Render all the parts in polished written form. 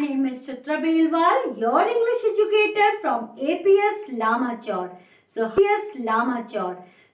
name is Chitra Belwal, your English educator from APS Lamachor.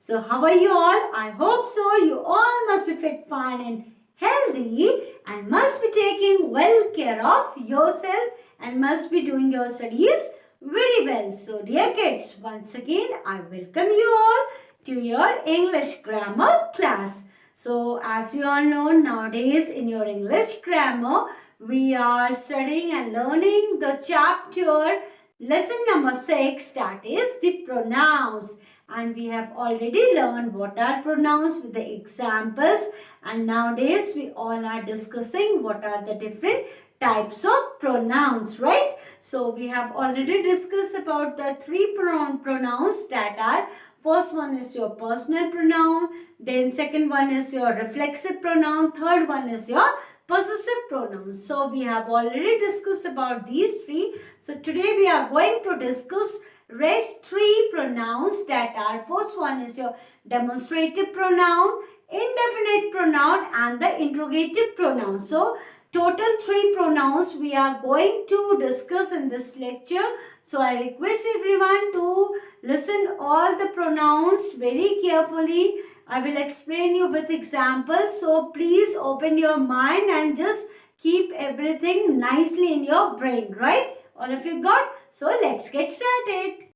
So how are you all? I hope so. You all must be fit, fine and healthy and must be taking well care of yourself and must be doing your studies very well. So dear kids, once again I welcome you all to your English grammar class. So as you all know, nowadays in your English grammar, we are studying and learning the chapter lesson number 6, that is the pronouns. And we have already learned what are pronouns with the examples, and nowadays we all are discussing what are the different types of pronouns, right? So we have already discussed about the three pronouns that are, first one is your personal pronoun, then second one is your reflexive pronoun, third one is your possessive pronouns. So we have already discussed about these three. So today we are going to discuss rest three pronouns that are, first one is your demonstrative pronoun, indefinite pronoun and the interrogative pronoun. So total three pronouns we are going to discuss in this lecture. So I request everyone to listen all the pronouns very carefully. I will explain you with examples. So please open your mind and just keep everything nicely in your brain, right? All of you got? So let's get started.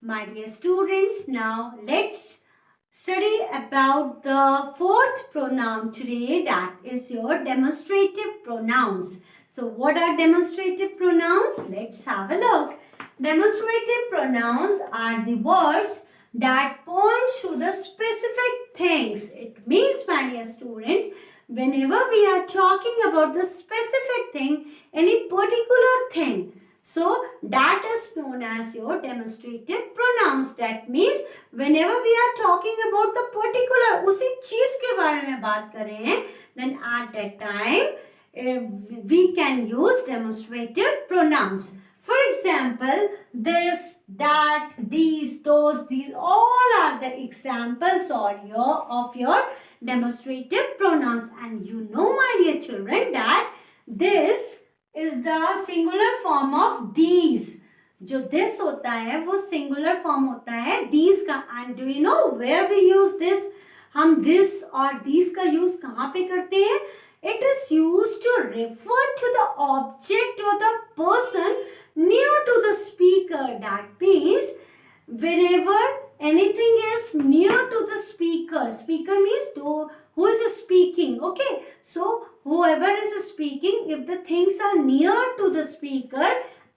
My dear students, now let's study about the fourth pronoun today, that is your demonstrative pronouns. So what are demonstrative pronouns? Let's have a look. Demonstrative pronouns are the words that point to the specific things. It means, my dear students, whenever we are talking about the specific thing, any particular thing, so that is known as your demonstrative pronouns. That means whenever we are talking about the particular, उसी चीज के बारे में बात कर रहे हैं, then at that time we can use demonstrative pronouns. For example, this, that, these, those, these all are the examples of your demonstrative pronouns. And you know, my dear children, that this is the singular form of these. जो this होता है वो singular form होता है these का. And do you know where we use this? हम this और these का use कहाँ पे करते हैं? It is used to refer to the object or the person near to the speaker. That means whenever anything is near to the speaker, speaker means who is speaking, okay? So whoever is speaking, if the things are near to the speaker,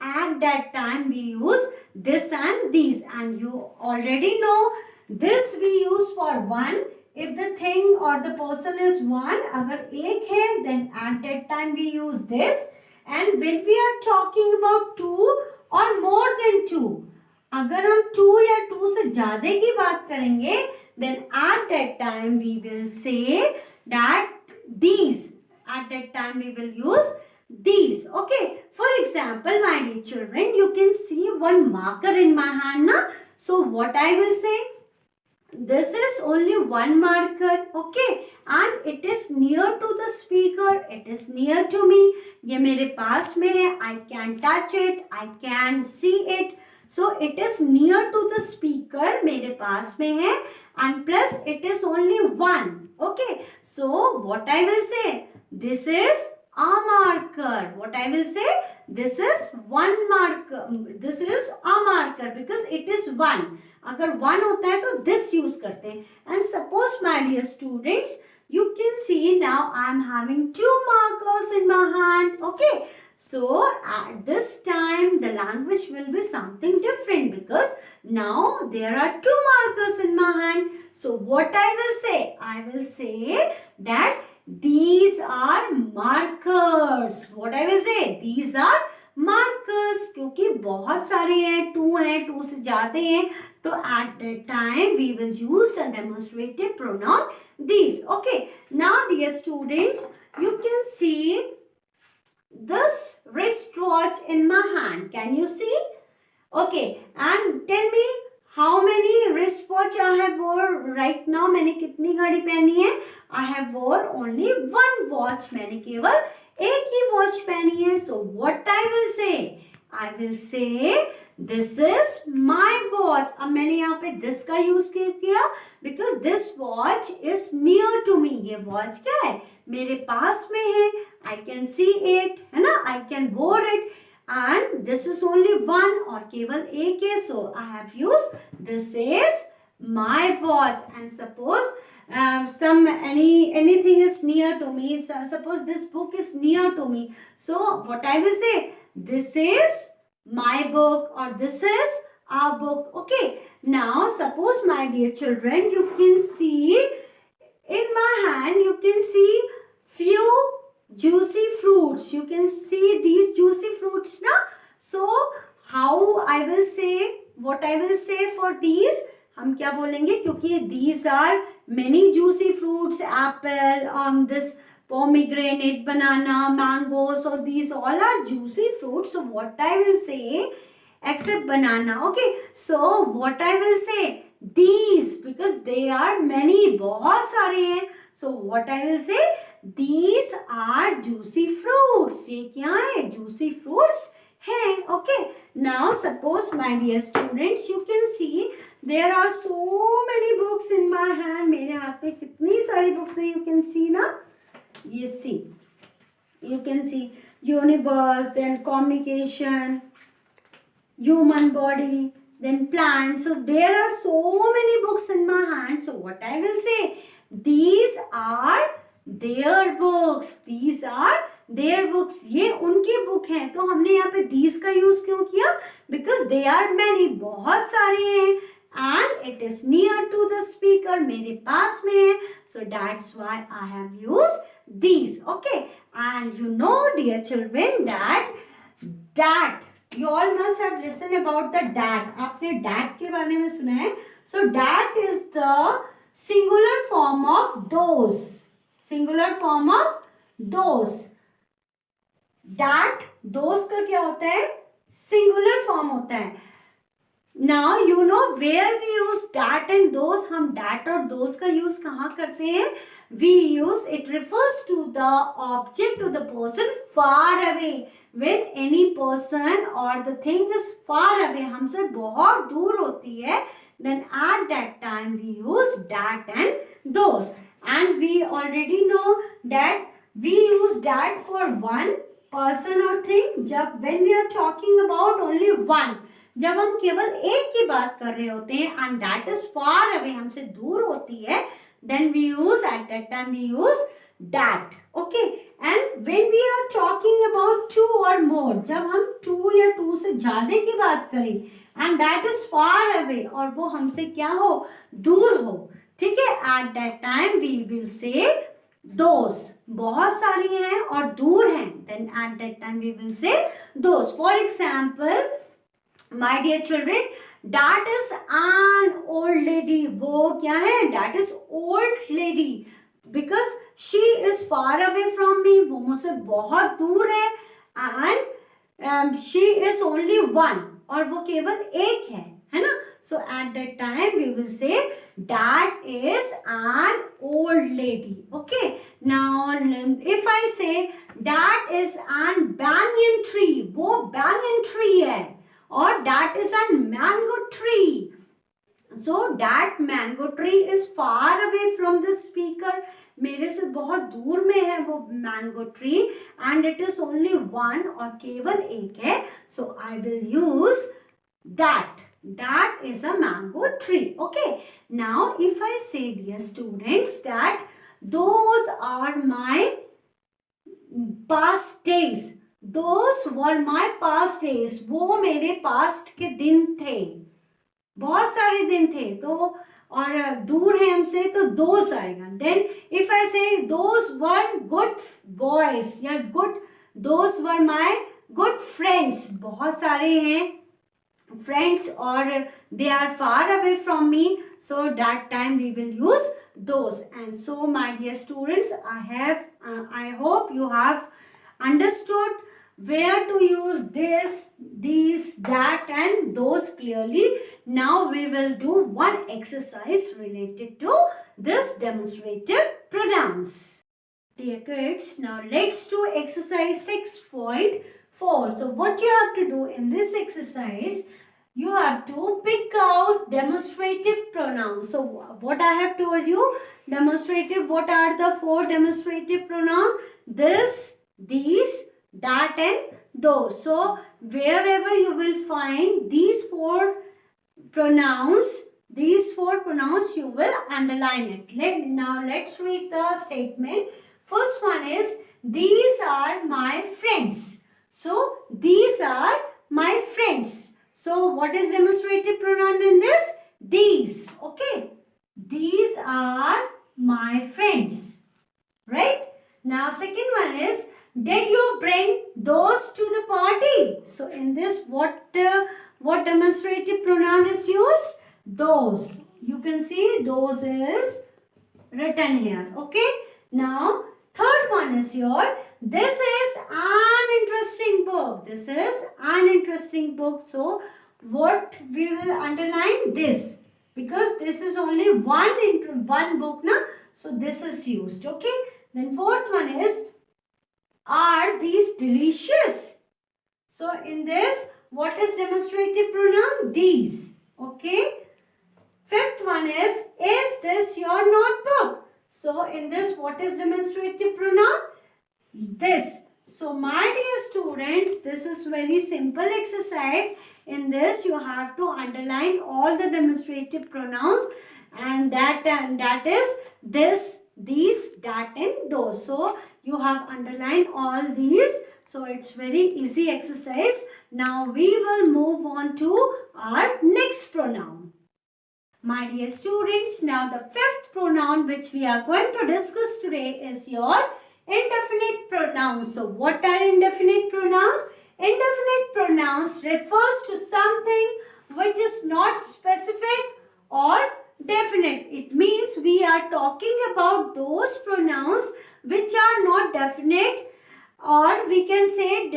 at that time we use this and these. And you already know this we use for one. If the thing or the person is one, अगर एक है, then at that time we use this. And when we are talking about two or more than two, अगर हम 2 या 2 से ज़्यादा की बात करेंगे, then at that time we will say that these. At that time we will use these. Okay. For example, my dear children, you can see one marker in my hand, na? So what I will say? This is only one marker, okay, and it is near to the speaker. It is near to me. ये मेरे पास में है. I can touch it. I can see it. So it is near to the speaker. मेरे पास में है, and plus it is only one. Okay. So what I will say? This is a marker. What I will say? This is one marker. This is a marker because it is one. अगर one होता है तो this use करते हैं. And suppose, my dear students, you can see now I am having 2 markers in my hand. Okay. So at this time the language will be something different because now there are 2 markers in my hand. So what I will say? I will say that these are markers. What I will say? These are markers. क्योंकि बहुत सारे हैं, 2 हैं, 2 से ज़्यादा हैं, तो at that time we will use a demonstrative pronoun these. Okay. Now, dear students, you can see this wristwatch in my hand. Can you see? Okay. And tell me how many wristwatch I have wore right now. मैंने कितनी घड़ी पहनी है? I have wore only one watch. मैंने केवल एक ही watch पहनी है. So what I will say? I will say this is my watch. अब मैंने यहाँ पे this का यूज क्यों किया? Because this watch is near to me. ये वॉच क्या है? मेरे पास में है. I can see it, है ना? I can wear it. And this is only one और केवल एक है. So I have used this is my watch. And suppose anything is near to me. So, suppose this book is near to me. So what I will say? This is my book or this is our book. Okay. Now suppose, my dear children, you can see in my hand, you can see few juicy fruits. You can see these juicy fruits now. So how I will say, what I will say for these, हम क्या बोलेंगे? क्योंकि these are many juicy fruits, apple, this pomegranate, banana, mango. So these all are juicy fruits. So what I will say, except banana. Okay. So what I will say, these, because they are many, बहुत सारे हैं. So what I will say, these are juicy fruits. ये क्या है? Juicy fruits है. Okay. Now suppose, my dear students, you can see there are so many books in my hand. मेरे हाथ में कितनी सारी books हैं. You can see ना. You see. You can see universe, then communication, human body, then plants. So there are so many books in my hand. So what I will say, these are their books. These are their books. ये उनकी book हैं. तो हमने यहाँ पे these का use क्यों किया? Because they are many. बहुत सारे हैं. And it is near to the speaker. मेरे पास में है. So that's why I have used these. Okay. And you know, dear children, that you all must have listened about the that. आपने that के बारे में सुना है. So that is the singular form of those. Singular form of those. that, those का क्या होता है? Singular form होता है. Now you know where we use that and those. हम that और those का use कहाँ करते हैं? We use, it refers to the object or the person far away. When any person or the thing is far away, हमसे बहुत दूर होती है, then at that time we use that and those. And we already know that we use that for one person or thing. जब when we are talking about only one, जब हम केवल एक की बात कर रहे होते हैं and that is far away, हमसे दूर होती है, then we use, at that time we use that. Okay. And when we are talking about two or more, जब हम two या two से ज़्यादा की बात करें and that is far away और वो हमसे क्या हो? दूर हो. ठीक है. At that time we will say those. बहुत सारी हैं और दूर हैं, then at that time we will say those. For example, my dear children, that is an old lady. वो क्या है? That is old lady. Because she is far away from me. वो मुझसे बहुत दूर है. And she is only one. और वो केवल एक है ना? So at that time we will say that is an old lady. Okay. Now if I say that is an banyan tree, वो banyan tree है. Or that is a mango tree. So that mango tree is far away from the speaker. मेरे से बहुत दूर में है वो mango tree and it is only one और केवल एक है. So I will use that. That is a mango tree. Okay. Now if I say, dear students, that those are my past days. Those were my past days. वो मेरे past के दिन थे. बहुत सारे दिन थे. तो और दूर है हमसे तो those आएगा. Then if I say those were good boys या good, those were my good friends. बहुत सारे हैं friends और they are far away from me. So that time we will use those. And so my dear students, I hope you have understood where to use this, these, that and those clearly. Now we will do one exercise related to this demonstrative pronouns. Dear kids, now let's do exercise 6.4. So what you have to do in this exercise, you have to pick out demonstrative pronouns. So what I have told you, demonstrative, what are the four demonstrative pronouns? This, these, that and those. So wherever you will find these four pronouns, you will underline it. Now let's read the statement. First one is, these are my friends. So these are my friends. So what is demonstrative pronoun in this? These. Okay. These are my friends. Right? Now second one is, did you bring those to the party? So in this, what demonstrative pronoun is used? Those. You can see those is written here. Okay. Now third one is your, this is an interesting book. This is an interesting book. So what we will underline? This, because this is only one book na, so this is used. Okay. Then fourth one is, are these delicious? So in this, what is demonstrative pronoun? These. Okay. Fifth one is this your notebook? So in this, what is demonstrative pronoun? This. So my dear students, this is very simple exercise. In this, you have to underline all the demonstrative pronouns, and that is this, these, that and those. So you have underlined all these. So it's very easy exercise. Now we will move on to our next pronoun. My dear students, now the fifth pronoun which we are going to discuss today is your indefinite pronouns. So what are indefinite pronouns? Indefinite pronouns refers to something which is not specific or definite. It means we are talking about those pronouns which are not definite, or we can say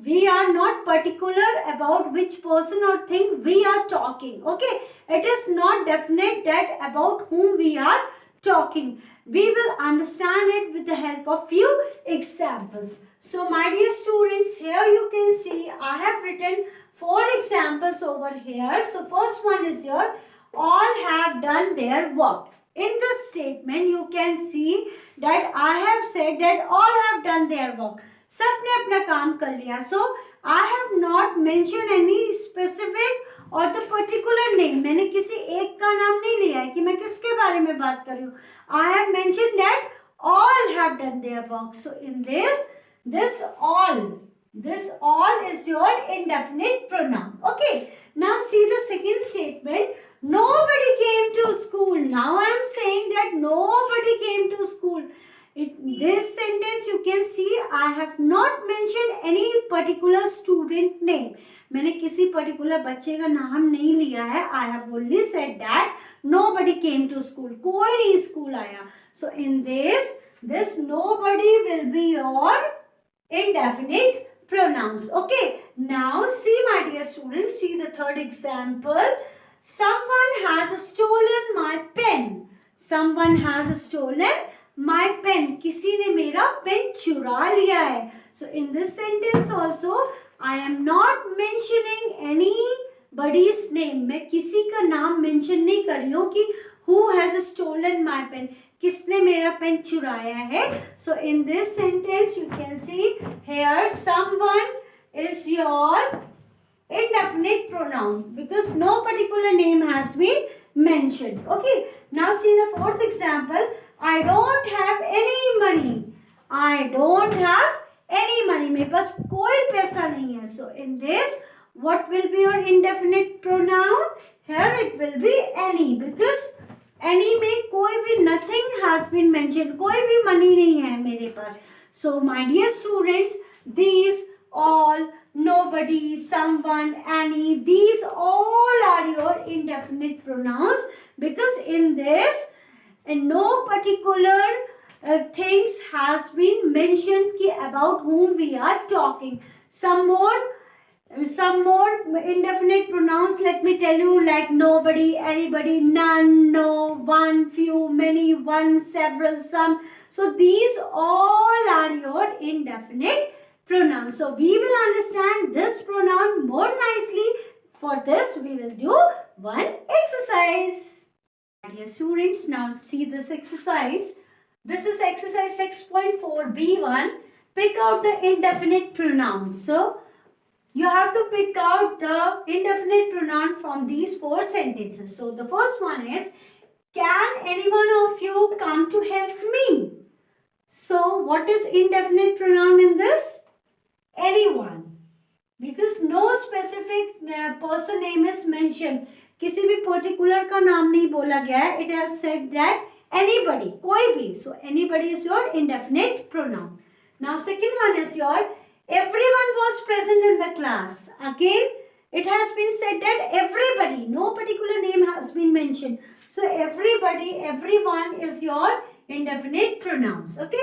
we are not particular about which person or thing we are talking. Okay, it is not definite that about whom we are talking. We will understand it with the help of few examples. So my dear students, here you can see I have written 4 examples over here. So first one is your, all have done their work. In this statement, you can see that I have said that all have done their work. सबने अपना काम कर लिया. So I have not mentioned any specific or the particular name. मैंने किसी एक का नाम नहीं लिया है कि मैं किसके बारे में बात कर रही हूँ. I have mentioned that all have done their work. So in this all is your indefinite pronoun. Okay. Now see the second statement. Nobody came to school. Now I am saying that nobody came to school. This sentence you can see I have not mentioned any particular student name. मैंने किसी particular बच्चे का नाम नहीं लिया है. I have only said that nobody came to school. कोई नहीं school आया. So in this nobody will be your indefinite pronouns. Okay. Now see my dear students, see the third example. Someone has stolen my pen. Someone has stolen my pen. किसी ने मेरा pen चुरा लिया है. So in this sentence also I am not mentioning anybody's name. मैं किसी का नाम mention नहीं कर रही हूँ कि who has stolen my pen. किसने मेरा पेन चुराया है. So in this sentence you can see here someone is your indefinite pronoun because no particular name has been mentioned. Okay. Now see the fourth example. I don't have any money. I don't have any money. मेरे पास कोई पैसा नहीं है. So in this, what will be your indefinite pronoun? Here it will be any because any में कोई भी nothing has been mentioned. कोई भी money नहीं है मेरे पास. So my dear students, these all, nobody, someone, any, these all are your indefinite pronouns because in this, in no particular things has been mentioned about whom we are talking. Some more Some more indefinite pronouns, let me tell you, like nobody, anybody, none, no, one, few, many, one, several, some. So these all are your indefinite pronouns. So we will understand this pronoun more nicely. For this, we will do one exercise. Dear students, now see this exercise. This is exercise 6.4 B1. Pick out the indefinite pronouns. So you have to pick out the indefinite pronoun from these 4 sentences. So the first one is, can any one of you come to help me? So what is indefinite pronoun in this? Anyone. Because no specific person name is mentioned. किसी भी particular का नाम नहीं बोला गया है. It has said that anybody, कोई भी. So anybody is your indefinite pronoun. Now second one is your everyone was present in the class. Again, it has been said that everybody, no particular name has been mentioned. So everybody, everyone is your indefinite pronouns. Okay.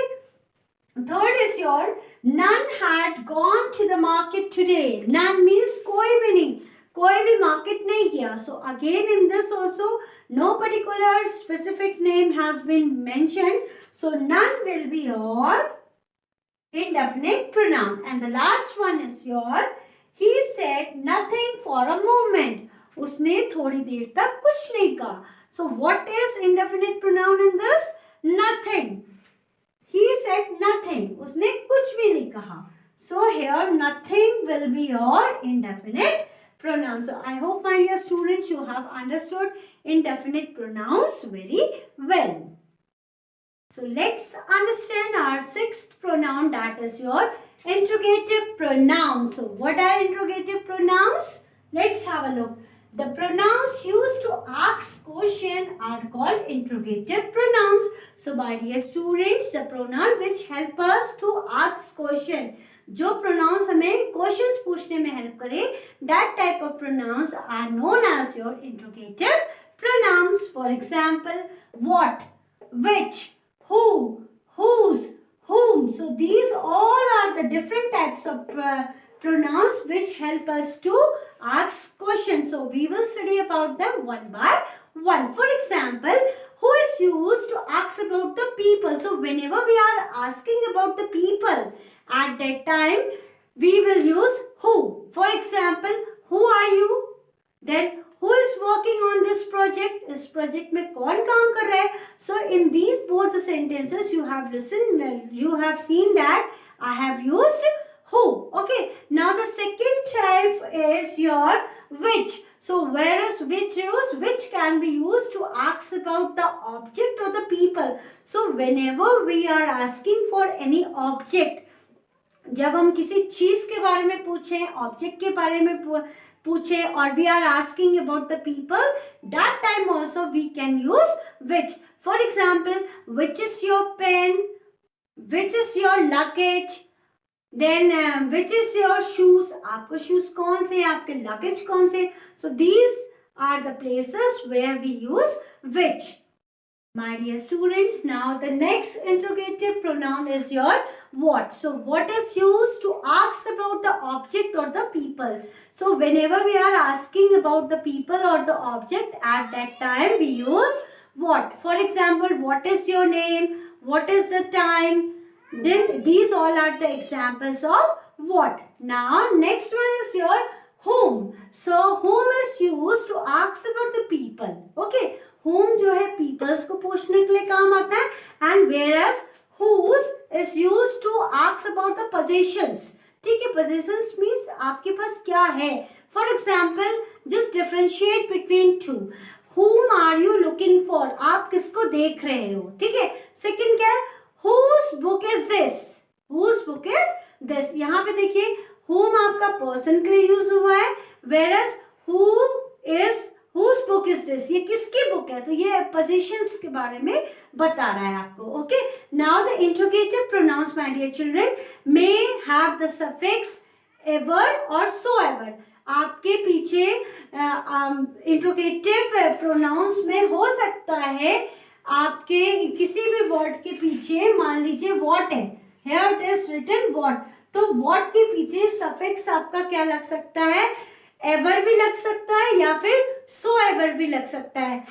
Third is your none had gone to the market today. None means कोई भी नहीं, कोई भी market नहीं किया. So again in this also no particular specific name has been mentioned. So none will be your indefinite pronoun. And the last one is your he said nothing for a moment. उसने थोड़ी देर तक कुछ नहीं कहा. So what is indefinite pronoun in this? Nothing. He said nothing. उसने कुछ भी नहीं कहा. So here nothing will be your indefinite pronoun. So I hope my dear students you have understood indefinite pronouns very well. So let's understand our sixth pronoun, that is your interrogative pronouns. So what are interrogative pronouns? Let's have a look. The pronouns used to ask question are called interrogative pronouns. So my dear students, the pronoun which help us to ask question, जो pronouns हमें questions पूछने में help करे, that type of pronouns are known as your interrogative pronouns. For example, what, which, who, whose, whom. So these all are the different types of pronouns which help us to ask questions. So we will study about them one by one. For example, who is used to ask about the people. So whenever we are asking about the people, at that time we will use who. For example, who are you? Then who is working on this project? इस project में कौन काम कर रहा है? So in these both sentences you have listened, you have seen that I have used who. Okay. Now the second type is your which. So where is which used? Which can be used to ask about the object or the people. So whenever we are asking for any object, जब हम किसी चीज के बारे में पूछें, object के बारे में पूछे, और we are asking about the people, that time also we can use which. For example, which is your pen, which is your luggage, then which is your shoes, आपको shoes कौन से, आपके luggage कौन से. So these are the places where we use which. My dear students, now the next interrogative pronoun is your what. So what is used to ask about the object or the people. So whenever we are asking about the people or the object, at that time we use what. For example, what is your name, what is the time. Then these all are the examples of what. Now next one is your whom. So whom is used to ask about the people. Okay. Whom जो है peoples को पूछने के लिए काम आता है, and whereas whose is used to ask about the possessions. ठीक है, possessions means आपके पास क्या है. For example, just differentiate between two. Whom are you looking for? आप किसको देख रहे हो. ठीक है. Second क्या है? Whose book is this? Whose book is this? यहाँ पे देखिए whom आपका person के लिए यूज हुआ है, whereas who is whose book is this? ये किसकी बुक है? तो ये possessions के बारे में बता रहा है आपको. Okay. Now the interrogative pronouns, my dear children, may have the suffix ever or soever. आपके पीछे interrogative pronouns में हो सकता है आपके किसी भी word के पीछे मान लीजिए what है. Here it is written what. तो what के पीछे सफिक्स आपका क्या लग सकता है, ever भी लग सकता है या फिर so ever भी लग सकता है.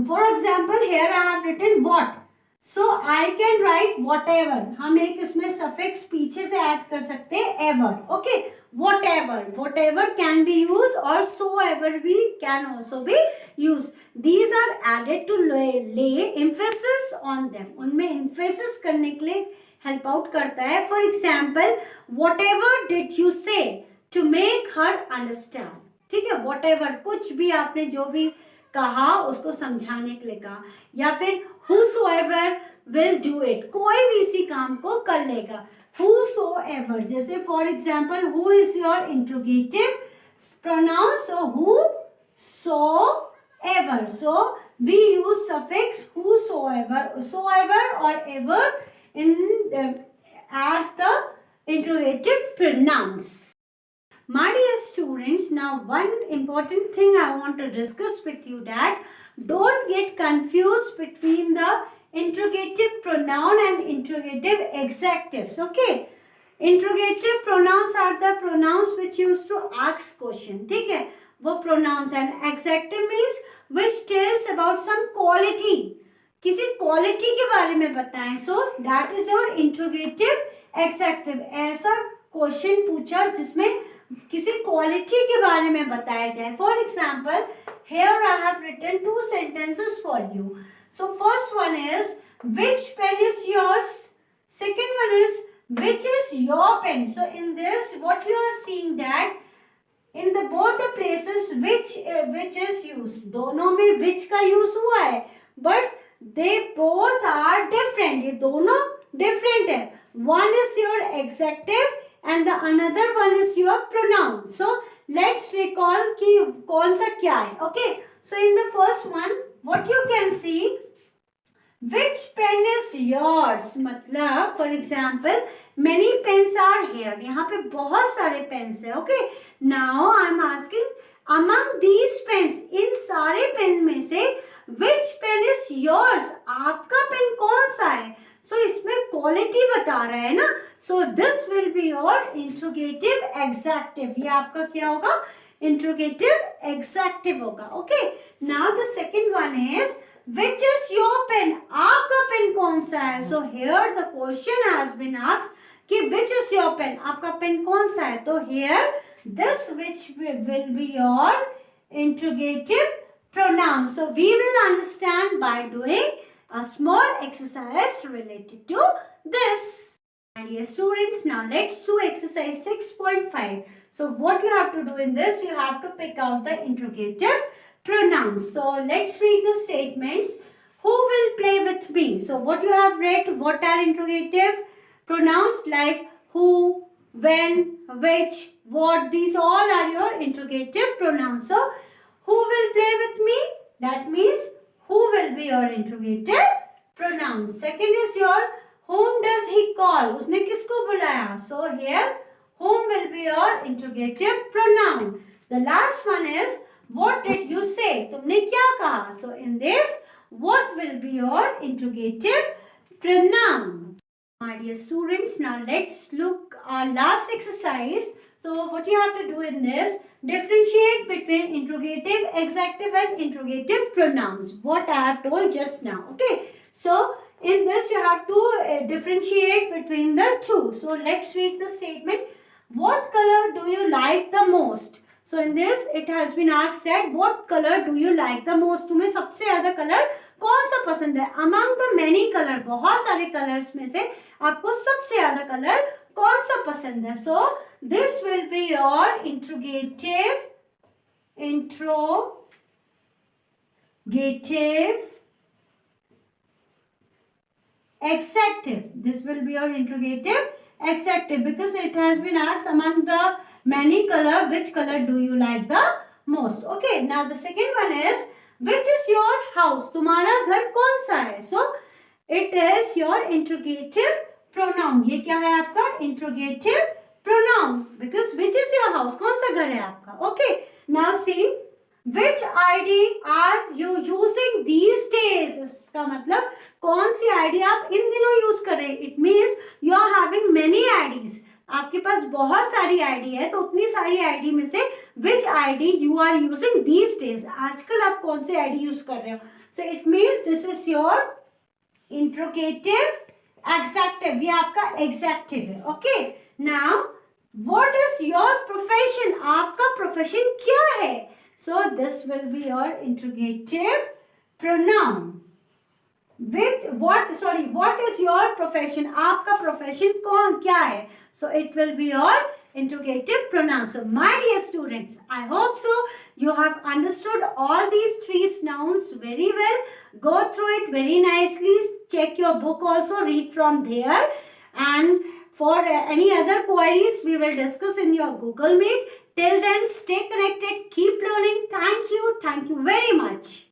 For example, here I have written what, so I can write whatever. हम एक इसमें सफिक्स पीछे से ऐड कर सकते हैं ever. Okay, whatever can be used or so ever भी can also be used. These are added to lay emphasis on them. उनमें emphasis करने के लिए help out करता है. For example, whatever did you say to make her understand. ठीक है, whatever कुछ भी आपने जो भी कहा उसको समझाने के लिए कहा, या फिर whosoever will do it, कोई भी इसी काम को कर लेगा. Whosoever, जैसे for example, who is your interrogative pronoun, so whosoever, so we use suffix whosoever, soever or ever in at the interrogative pronouns. My dear students, now one important thing I want to discuss with you, that don't get confused between the interrogative pronoun and interrogative adjectives. Okay, interrogative pronouns are the pronouns which used to ask question. ठीक है, वो pronouns, and adjective means which tells about some quality, किसी quality के बारे में बताएं. So that is your interrogative adjective. ऐसा question पूछा जिसमें किसी क्वालिटी के बारे में बताया जाए. For example, here I have written two sentences for you. So first one is which pen is yours? Second one is which is your pen? So in this what you are seeing that in the both the places which is used. दोनों में which का use हुआ है, but they both are different. ये दोनों different है. One is your adjective and the another one is your pronoun. So let's recall कि कौन सा क्या है. Okay, so in the first one what you can see, which pen is yours, मतलब for example many pens are here. यहाँ पे बहुत सारे pens है. Okay, now I am asking among these pens, इन सारे पेन में से which pen is yours, आपका पेन कौन सा है. So इसमें क्वालिटी बता रहा है ना. So this will be your interrogative adjective. ये आपका क्या होगा, interrogative adjective होगा. Okay, now the second one is which is your pen, आपका पेन कौन सा है. So here the question has been asked कि which is your pen, आपका पेन कौन सा है. तो here this which will be your interrogative pronoun. So we will understand by doing a small exercise related to this. And dear students, now let's do exercise 6.5. So what you have to do in this, you have to pick out the interrogative pronouns. So let's read the statements. Who will play with me? So what you have read, what are interrogative pronouns like who, when, which, what, these all are your interrogative pronouns. So who will play with me? That means who will be your interrogative pronoun. Second is your whom does he call? उसने किसको बुलाया? So here whom will be your interrogative pronoun. The last one is what did you say? तुमने क्या कहा? So in this what will be your interrogative pronoun. My dear students, now let's look our last exercise. So what you have to do in this, differentiate between interrogative, adjective and interrogative pronouns. What I have told just now. Okay. So in this you have to differentiate between the two. So let's read the statement. What color do you like the most? So in this it has been asked that what color do you like the most? तुम्हें सबसे ज़्यादा colour कौन सा पसंद है? Among the many color, बहुत सारे colours में से आपको सबसे ज़्यादा कलर कौन सा पसंद है? So this will be your interrogative adjective. This will be your interrogative adjective because it has been asked among the many color, which color do you like the most? Okay, now the second one is which is your house? तुम्हारा घर कौन सा है? So it is your interrogative pronoun. ये क्या है आपका interrogative pronoun because which is your house? कौन सा घर है आपका? Okay, now see which ID are you using these days? इसका मतलब कौन सी ID आप इन दिनों यूज कर रहे हैं? It means you are having many IDs. आपके पास बहुत सारी आईडी है, तो उतनी सारी आईडी में से which ID you are using these days, आजकल आप कौन सी आईडी यूज कर रहे हो. So it means this is your interrogative adjective, ये आपका एग्जैक्टिव है. Okay, now what is your profession, आपका प्रोफेशन क्या है. So this will be your interrogative pronoun. what is your profession, आपका प्रोफेशन कौन क्या है. So it will be your interrogative pronoun. So my dear students, I hope so you have understood all these three nouns very well. Go through it very nicely. Check your book also, read from there. And for any other queries, we will discuss in your Google Meet. Till then, stay connected, keep learning. Thank you very much.